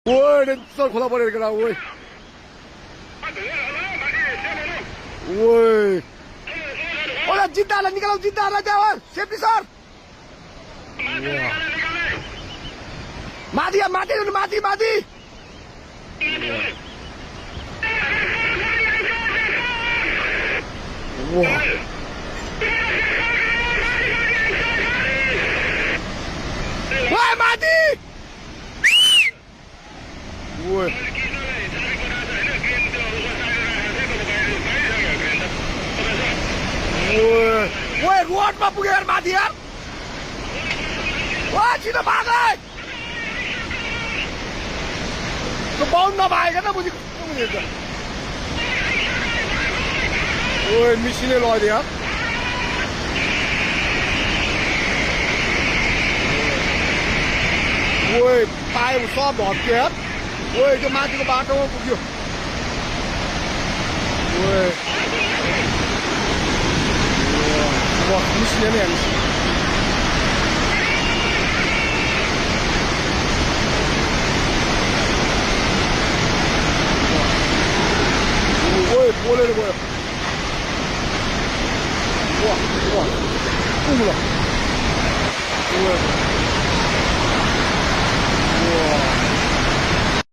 喂，这这快到不来个了喂。喂，我要进大了，你看我进大了，家伙，safety sir。mati ya, mati, mati, mati. Wah. Wah, mati. Woi. Woi. Woi, road ma puge yaar mati yaar. Wah, छिटो भाग है. तो bound नभएको ना मुझे ओए मिसिने लगिदियो यार ओए पाए सब भत्क्यो यार ओए त्यो माथिको बाटोमा पुग्यो ओए मिसिने नै हामी Boleh boleh. Wah, wah. Tunggu lah.